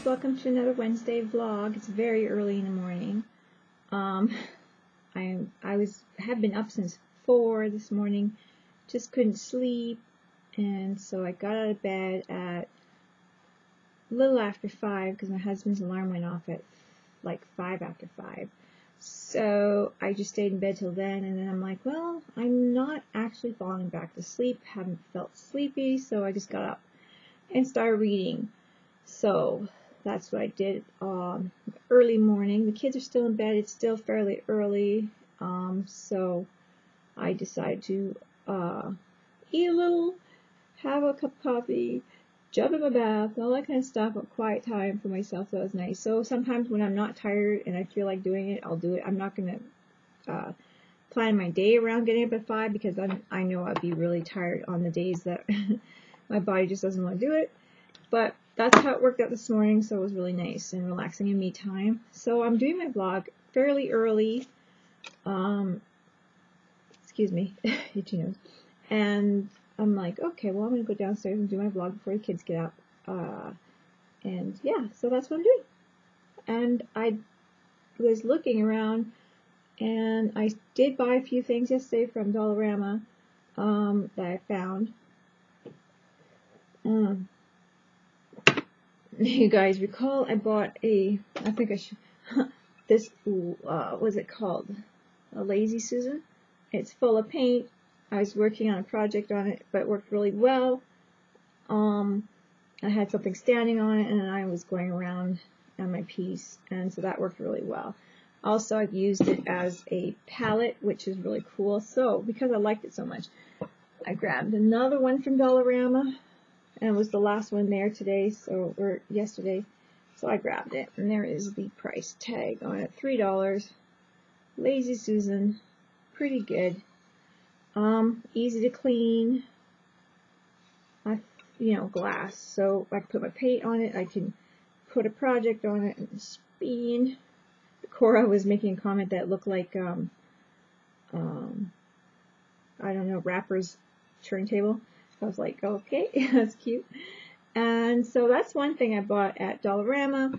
welcome to another Wednesday vlog. It's very early in the morning. Have been up since 4 this morning, just couldn't sleep, and so I got out of bed at a little after 5 because my husband's alarm went off at like 5 after 5. So I just stayed in bed till then, and then I'm like, well, I'm not actually falling back to sleep, haven't felt sleepy, so I just got up and started reading. So that's what I did early morning. The kids are still in bed. It's still fairly early, so I decided to eat a little, have a cup of coffee, jump in my bath, all that kind of stuff, a quiet time for myself. That was nice. So sometimes when I'm not tired and I feel like doing it, I'll do it. I'm not going to plan my day around getting up at 5 because I know I'll be really tired on the days that my body just doesn't want to do it. But that's how it worked out this morning, so it was really nice and relaxing in me time. So I'm doing my vlog fairly early. Excuse me, itchy nose. And I'm like, okay, well, I'm going to go downstairs and do my vlog before the kids get up. And yeah, so that's what I'm doing. And I was looking around, and I did buy a few things yesterday from Dollarama that I found. You guys recall I bought I think I should, this, what's it called? A Lazy Susan. It's full of paint. I was working on a project on it, but it worked really well. I had something standing on it, and I was going around on my piece, and so that worked really well. Also, I've used it as a palette, which is really cool. So, because I liked it so much, I grabbed another one from Dollarama. And it was the last one there today, or yesterday, so I grabbed it. And there is the price tag on it, $3. Lazy Susan, pretty good. Easy to clean. Glass. So I can put my paint on it. I can put a project on it and spin. Cora was making a comment that looked like I don't know, rapper's turntable. I was like, okay, that's cute. And so that's one thing I bought at Dollarama.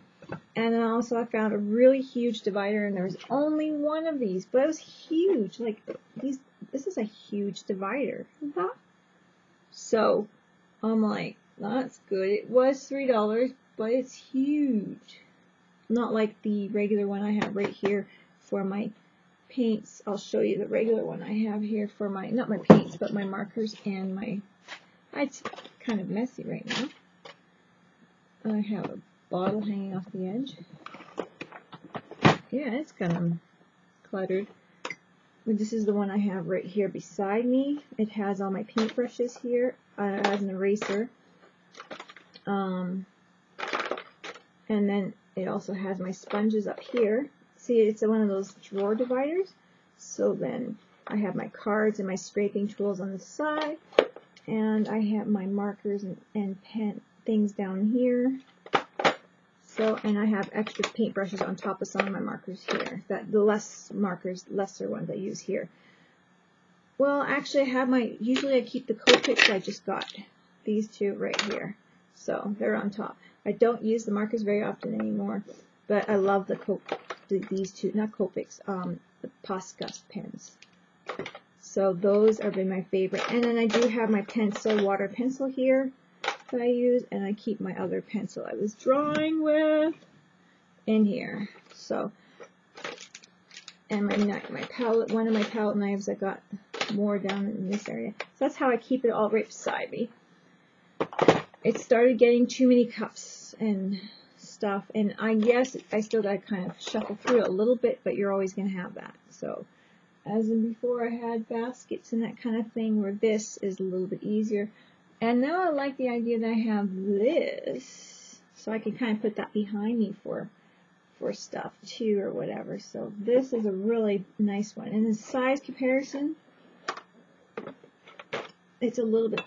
And then also I found a really huge divider, and there was only one of these, but it was huge. Like, this is a huge divider. So I'm like, that's good. It was $3, but it's huge. Not like the regular one I have right here for my paints. I'll show you the regular one I have here for my, not my paints, but my markers and my, it's kind of messy right now. I have a bottle hanging off the edge. Yeah, it's kind of cluttered. But this is the one I have right here beside me. It has all my paintbrushes here as an eraser. And then it also has my sponges up here. See, it's one of those drawer dividers. So then I have my cards and my scraping tools on the side. And I have my markers and pen things down here. So, and I have extra paintbrushes on top of some of my markers here. The lesser ones I use here. Well, actually I have usually I keep the Copics I just got. These two right here. So, they're on top. I don't use the markers very often anymore. But I love these two, not Copics, the Posca pens. So those have been my favorite. And then I do have my water pencil here that I use, and I keep my other pencil I was drawing with in here. So, and my palette, one of my palette knives I got more down in this area. So that's how I keep it all right beside me. It started getting too many cups and stuff, and I guess I still got to kind of shuffle through it a little bit, but you're always going to have that. So, as in before I had baskets and that kind of thing, where this is a little bit easier. And now I like the idea that I have this, so I can kind of put that behind me for stuff too, or whatever. So this is a really nice one. And the size comparison, it's a little bit,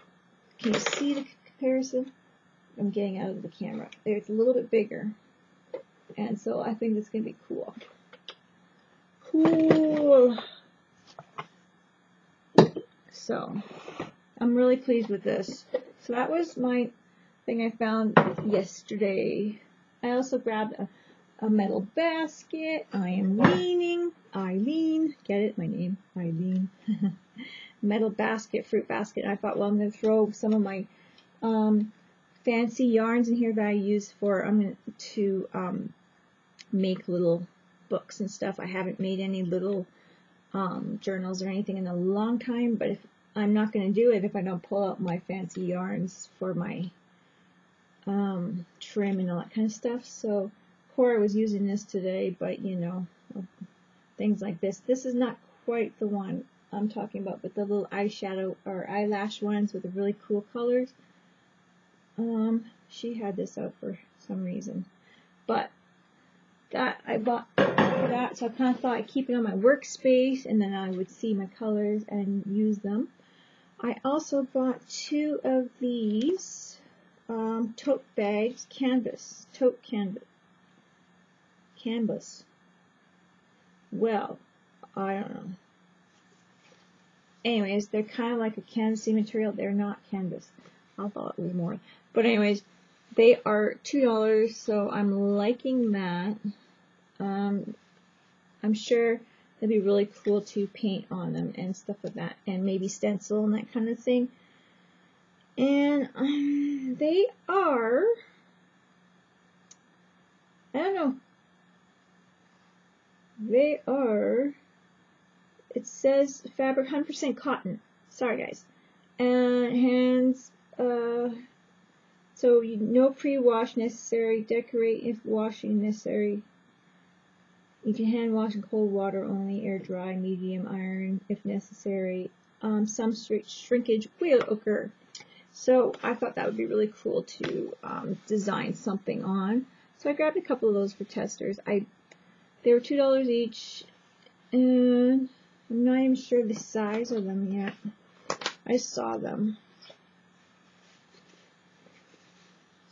can you see the comparison? I'm getting out of the camera. There, it's a little bit bigger. And so I think it's going to be cool. Cool. So, I'm really pleased with this. So that was my thing I found yesterday. I also grabbed a metal basket. I am leaning. Eileen. Get it? My name? Eileen. Metal basket, fruit basket. I thought, well, I'm going to throw some of my fancy yarns in here that I use for, I'm going to make little books and stuff. I haven't made any little journals or anything in a long time, but if I'm not going to do it if I don't pull out my fancy yarns for my trim and all that kind of stuff. So Cora was using this today, but you know, things like this. This is not quite the one I'm talking about, but the little eyeshadow or eyelash ones with the really cool colors. She had this out for some reason, but that I bought for that, so I kind of thought I'd keep it on my workspace and then I would see my colors and use them. I also bought 2 of these tote bags, tote canvas. Well, I don't know. Anyways, they're kind of like a canvasy material. They're not canvas. I thought it was more. But anyways, they are $2, so I'm liking that. I'm sure it'd be really cool to paint on them and stuff like that, and maybe stencil and that kind of thing. And they are, I don't know, they are, it says fabric 100% cotton. Sorry guys. And hands, so no pre-wash necessary. Decorate if washing necessary. You can hand wash in cold water only. Air dry, medium iron if necessary. Some shrinkage will occur. So I thought that would be really cool to design something on. So I grabbed a couple of those for testers. They were $2 each, and I'm not even sure the size of them yet. I saw them.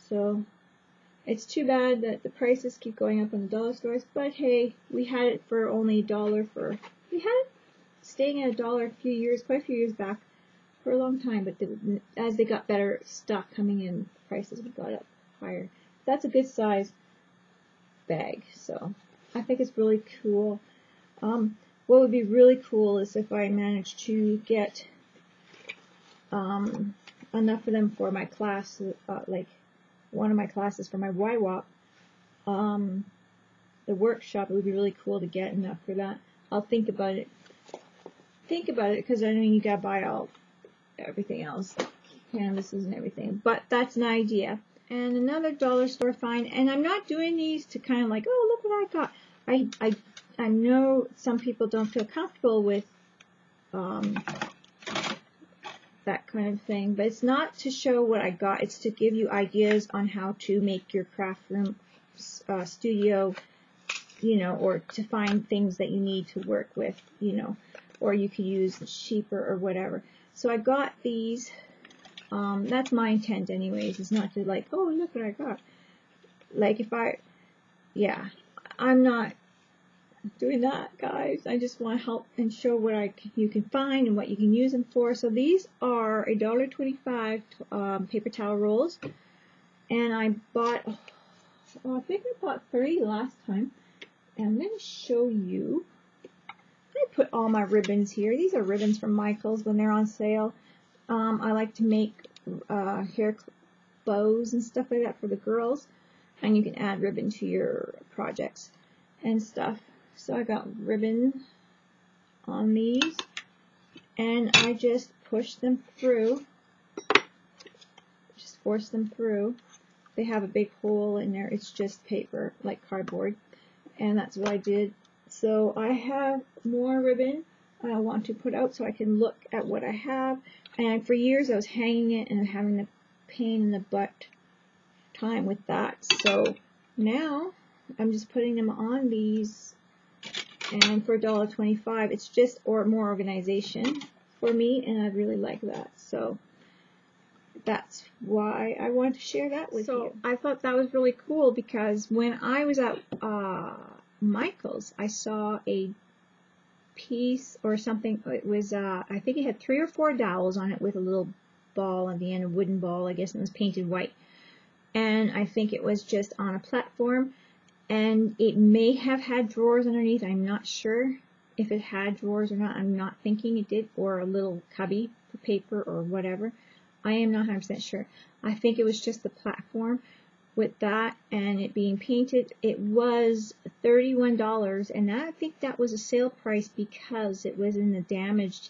So it's too bad that the prices keep going up in the dollar stores, but hey, we had it for only $1 we had it staying at $1 quite a few years back, for a long time, but as they got better stock coming in, prices got up higher. That's a good size bag, so I think it's really cool. What would be really cool is if I managed to get enough of them for my class, like one of my classes for my YWAP, the workshop. It would be really cool to get enough for that. I'll think about it. Because I mean, you gotta buy everything else, canvases and everything. But that's an idea. And another dollar store find. And I'm not doing these to kind of like, oh, look what I got. I know some people don't feel comfortable with that kind of thing, but it's not to show what I got. It's to give you ideas on how to make your craft room studio, you know, or to find things that you need to work with, you know, or you could use cheaper or whatever. So I got these. That's my intent anyways. It's not to like, oh, look what I got. Like if I'm not doing that, guys. I just want to help and show what you can find and what you can use them for. So these are $1.25 paper towel rolls, and I bought, I think I bought 3 last time. And I'm going to show you. I put all my ribbons here. These are ribbons from Michael's when they're on sale. I like to make hair bows and stuff like that for the girls, and you can add ribbon to your projects and stuff. So I got ribbon on these, and I just push them through, just force them through. They have a big hole in there. It's just paper, like cardboard, and that's what I did. So I have more ribbon I want to put out so I can look at what I have. And for years I was hanging it and having the pain in the butt time with that. So now I'm just putting them on these, and for $1.25 it's just more organization for me, and I really like that. So that's why I wanted to share that with you. I thought that was really cool because when I was at Michael's, I saw a piece or something. It was I think it had 3 or 4 dowels on it with a little ball at the end, a wooden ball, I guess, and it was painted white. and I think it was just on a platform, and it may have had drawers underneath. I'm not sure if it had drawers or not. I'm not thinking it did, or a little cubby for paper or whatever. I am not 100% sure. I think it was just the platform. With that and it being painted, it was $31, and I think that was a sale price because it was in the damaged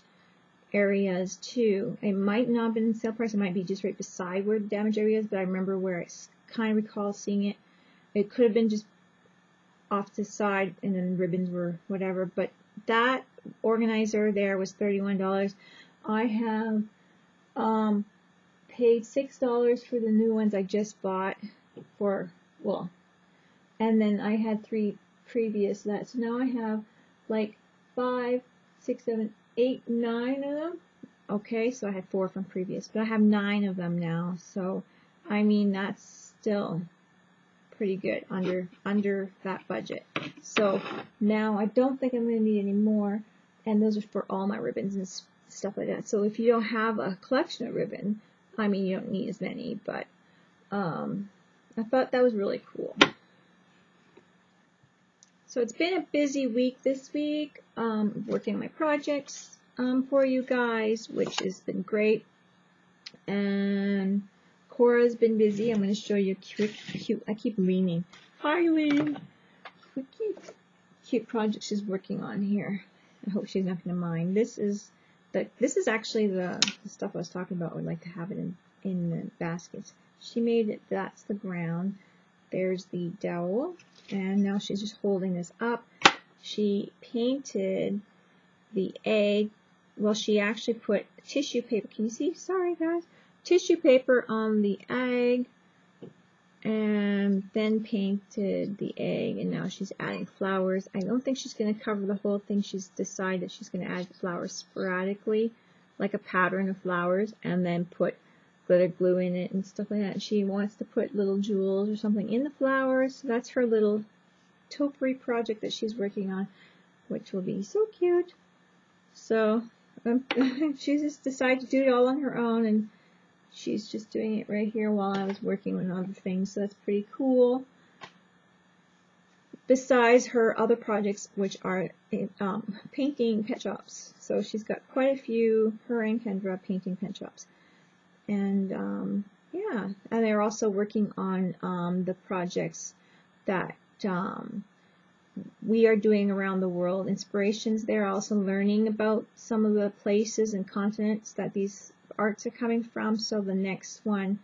areas too. It might not have been sale price, it might be just right beside where the damaged areas, but I remember where I kind of recall seeing it. It could have been just off to the side and then ribbons were whatever, but that organizer there was $31. I have paid $6 for the new ones I just bought for, well, and then I had 3 previous that, so now I have like 5, 6, 7, 8, 9 of them. Okay, so I had 4 from previous, but I have 9 of them now, so I mean that's still pretty good under that budget. So now I don't think I'm going to need any more, and those are for all my ribbons and stuff like that. So if you don't have a collection of ribbon, I mean you don't need as many, but I thought that was really cool. So it's been a busy week this week, working on my projects for you guys, which has been great. And Cora's been busy. I'm going to show you cute, I keep leaning. Hi, Eileen. Cute project she's working on here. I hope she's not going to mind. This is actually the stuff I was talking about. I would like to have it in the baskets. She made it, that's the ground. There's the dowel, and now she's just holding this up. She painted the egg. Well, she actually put tissue paper. Can you see? Sorry, guys. Tissue paper on the egg, and then painted the egg, and now she's adding flowers. I don't think she's going to cover the whole thing. She's decided that she's going to add flowers sporadically, like a pattern of flowers, and then put glitter glue in it and stuff like that. She wants to put little jewels or something in the flowers. So that's her little topiary project that she's working on, which will be so cute. So she just decided to do it all on her own, and she's just doing it right here while I was working on other things. So that's pretty cool. Besides her other projects, which are painting pet shops. So she's got quite a few, her and Kendra, painting pet shops. And yeah, and they're also working on the projects that we are doing around the world. Inspirations, they're also learning about some of the places and continents that these arts are coming from. So the next one,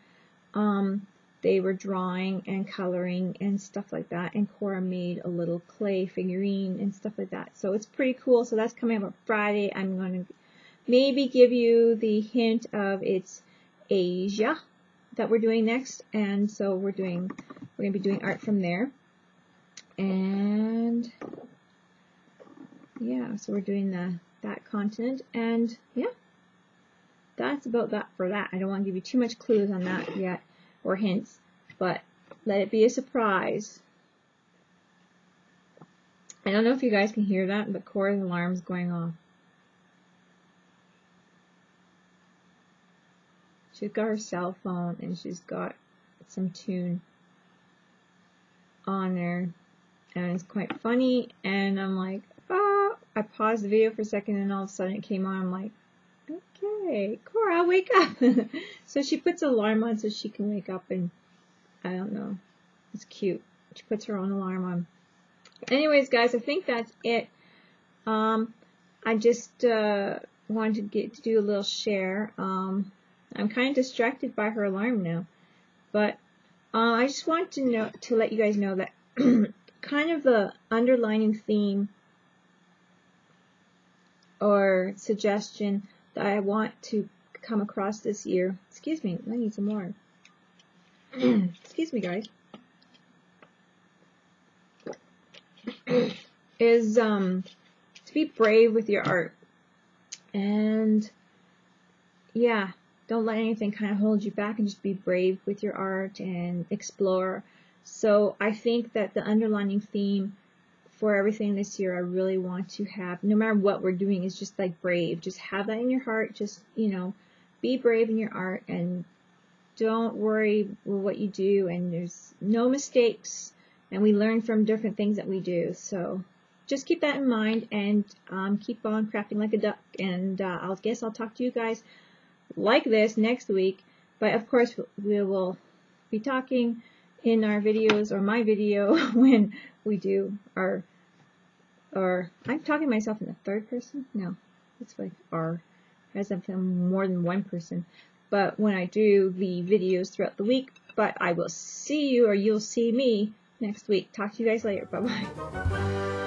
they were drawing and coloring and stuff like that, and Cora made a little clay figurine and stuff like that. So it's pretty cool. So that's coming up on Friday. I'm going to maybe give you the hint of it's Asia that we're doing next, and so we're going to be doing art from there. And yeah, so we're doing that continent, and yeah, that's about that for that. I don't want to give you too much clues on that yet, or hints, but let it be a surprise. I don't know if you guys can hear that, but Cora's alarm's going off. She's got her cell phone, and she's got some tune on there, and it's quite funny, and I'm like, oh, I paused the video for a second, and all of a sudden it came on. I'm like, okay, Cora, wake up. So she puts an alarm on so she can wake up, and I don't know, it's cute. She puts her own alarm on. Anyways, guys, I think that's it. I just wanted to do a little share. I'm kind of distracted by her alarm now, but I just want to let you guys know that kind of the underlining theme or suggestion that I want to come across this year. Excuse me, I need some water. Excuse me, guys. Is to be brave with your art, and yeah, don't let anything kind of hold you back, and just be brave with your art and explore. So I think that the underlining theme for everything this year, I really want to have, no matter what we're doing, is just like brave. Just have that in your heart. Just, you know, be brave in your art and don't worry what you do, and there's no mistakes, and we learn from different things that we do. So just keep that in mind, and keep on crafting like a duck. And I'll talk to you guys like this next week. But of course, we will be talking in our videos, or my video, when we do our, or I'm talking to myself in the third person? No, it's like our, as if I'm more than one person. But when I do the videos throughout the week, but I will see you, or you'll see me next week. Talk to you guys later. Bye-bye.